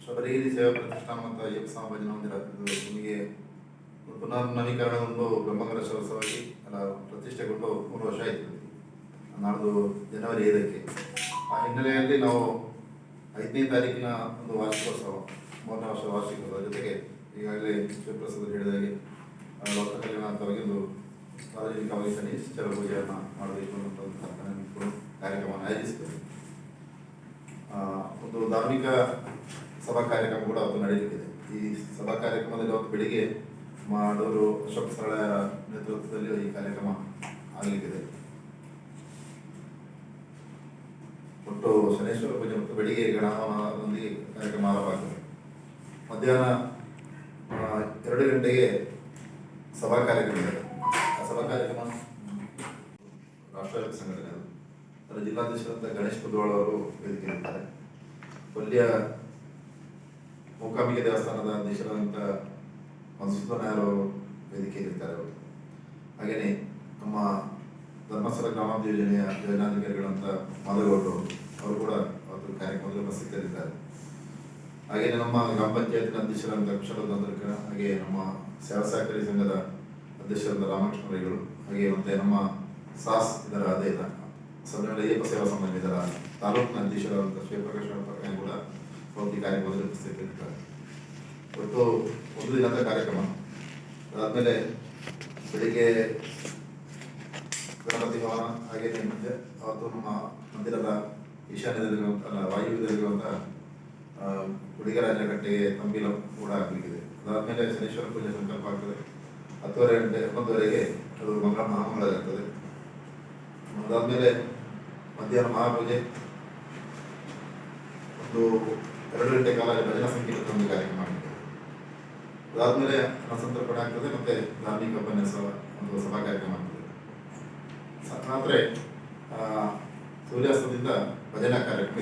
ಶಬರಿಗಿರಿ ಸೇವಾ ಪ್ರತಿಷ್ಠಾನ ಮತ್ತು ಅಯ್ಯಪ್ಪ ಸ್ವಾಮಿ ಭಜನಾ ಮಂದಿರ ಇದು ನಿಮಗೆ ಪುನರ್ನವೀಕರಣಗೊಂಡು ಬ್ರಹ್ಮಕಲಶೋತ್ಸವವಾಗಿ ಪ್ರತಿಷ್ಠೆಗೊಂಡು 3 ವರ್ಷ ಆಯಿತು. ನಾಡ್ದು ಜನವರಿ 5ಕ್ಕೆ. ಆ ಹಿನ್ನೆಲೆಯಲ್ಲಿ ನಾವು 5ನೇ ತಾರೀಕಿನ ಒಂದು ವಾರ್ಷಿಕೋತ್ಸವ, 3ನೇ ವರ್ಷದ ವಾರ್ಷಿಕೋತ್ಸವ ಜೊತೆಗೆ ಈಗಾಗಲೇ ಶಿವಪ್ರಸಾದ್ ಹೇಳಿದಾಗೆ ಡಾಕ್ಟರ್ ಕಲ್ಯಾಣಾಥವಾಗಿ ಒಂದು ಸಾರ್ವಜನಿಕವಾಗಿ ಶನಿಶ್ಚರ ಪೂಜೆಯನ್ನು ಮಾಡಬೇಕು ಅನ್ನುವಂಥ ಕಾರ್ಯಕ್ರಮವನ್ನು ಆಯೋಜಿಸಿದ್ದೇವೆ. ಒಂದು ಧಾರ್ಮಿಕ ಸಭಾ ಕಾರ್ಯಕ್ರಮ ಕೂಡ ಅವತ್ತು ನಡೆಯಲಿದೆ. ಈ ಸಭಾ ಕಾರ್ಯಕ್ರಮದಲ್ಲಿ ಅವತ್ತು ಬೆಳಿಗ್ಗೆ ಮಾಡೂರು ಅಶೋಕ್ ಸರಳರ ನೇತೃತ್ವದಲ್ಲಿ ಈ ಕಾರ್ಯಕ್ರಮ ಆಗಲಿಕ್ಕಿದೆ. ಒಟ್ಟು ಶನೇಶ್ವರ ಪೂಜೆ ಮತ್ತು ಬೆಳಿಗ್ಗೆ ಗಣಹವನದೊಂದಿಗೆ ಕಾರ್ಯಕ್ರಮ ಆರಂಭ ಆಗ್ತದೆ. ಮಧ್ಯಾಹ್ನ 2 ಗಂಟೆಗೆ ಸಭಾ ಕಾರ್ಯಕ್ರಮ ಇದೆ. ಆ ಸಭಾ ಕಾರ್ಯಕ್ರಮ ರಾಷ್ಟ್ರವ್ಯಾಪಿ ಸಂಘಟನೆ, ಅದರ ಜಿಲ್ಲಾಧ್ಯಕ್ಷರಂತ ಗಣೇಶ್ ಕುದ್ವಾಳ ಅವರು ವೇದಿಕೆ ಇರ್ತಾರೆ. ಕೊಲ್ಲಿಯ ಮೂಕಾಂಬಿಕೆ ದೇವಸ್ಥಾನದ ಅಧ್ಯಕ್ಷರಾದಂಥ ಮಧುಸೂದನ್ ಅವರು ವೇದಿಕೆಯಲ್ಲಿರ್ತಾರೆ ಅವರು. ಹಾಗೆಯೇ ನಮ್ಮ ಧರ್ಮಸ್ಥಳ ಗ್ರಾಮಾಭಿವೃದ್ಧಿ ಯೋಜನೆಯ ಯೋಜನಾಧಿಕಾರಿಗಳಂತ ಮಾಧವಗೌಡರು ಅವರು ಕೂಡ ಅವತ್ತು ಕಾರ್ಯಕ್ರಮದಲ್ಲಿ ಉಪಸ್ಥಿತರಿದ್ದಾರೆ. ಹಾಗೆಯೇ ನಮ್ಮ ಗ್ರಾಮ ಪಂಚಾಯತ್ನ ಅಧ್ಯಕ್ಷರಾದಂಥ ಕುಶಲ ದಂದ್ರಕರ, ಹಾಗೆ ನಮ್ಮ ಸೇವಾ ಸಹಕಾರಿ ಸಂಘದ ಅಧ್ಯಕ್ಷರಾದ ರಾಮಕೃಷ್ಣ ರೈಗಳು, ಹಾಗೆ ಮತ್ತೆ ನಮ್ಮ ಸಾಸ್ ಇದರ ಅದೇ ಸಭೆಯಲ್ಲಿ ಅಯ್ಯಪ್ಪ ಸೇವಾ ಸಂಘ ಇದರ ತಾಲೂಕಿನ ಅಧ್ಯಕ್ಷರಾದಂಥ ಶಿವಪ್ರಕಾಶ್ ಕೂಡ ಈ ಕಾರ್ಯಕ್ರಮದಲ್ಲಿ ಉಪಸ್ಥಿತರಿರ್ತಾರೆ. ಒಟ್ಟು 1 ದಿನದ ಕಾರ್ಯಕ್ರಮ. ಅದಾದಮೇಲೆ ಬೆಳಿಗ್ಗೆ ಗಣಪತಿ ಭವನ, ಹಾಗೆಯೇ ಮತ್ತೆ ಅವತ್ತು ನಮ್ಮ ಮಂದಿರದ ಈಶಾನ್ಯದಲ್ಲಿರುವಂಥ ವಾಯುವ್ಯದಲ್ಲಿರುವಂಥ ಹುಡುಗರಾಜಕಟ್ಟೆಗೆ ತಂಬಿಲ ಕೂಡ ಆಗಲಿಕ್ಕಿದೆ. ಅದಾದಮೇಲೆ ಶನೇಶ್ವರ ಪೂಜೆ ಸಂಕಲ್ಪ ಆಗ್ತದೆ. 10:30 ಗಂಟೆ 11:00ವರೆಗೆ ಅದು ಮಹಾಮಂಗಳ ಆಗ್ತದೆ. ಅದಾದಮೇಲೆ ಮಧ್ಯಾಹ್ನ ಮಹಾಪೂಜೆ, ಒಂದು 2 ಗಂಟೆ ಕಾಲ ಭಜನಾ ಸಂಗೀತದ ಒಂದು ಕಾರ್ಯಕ್ರಮ ಆಗ್ತದೆ. ಅದಾದಮೇಲೆ ಅನಸಂತರ್ಪಣೆ ಆಗ್ತದೆ, ಮತ್ತೆ ಧಾರ್ಮಿಕ ಉಪನ್ಯಾಸ ಒಂದು ಸಭಾ ಕಾರ್ಯಕ್ರಮ ಆಗ್ತದೆ. ರಾತ್ರಿ ಸೂರ್ಯಾಸ್ತದಿಂದ ಭಜನಾ ಕಾರ್ಯಕ್ರಮ.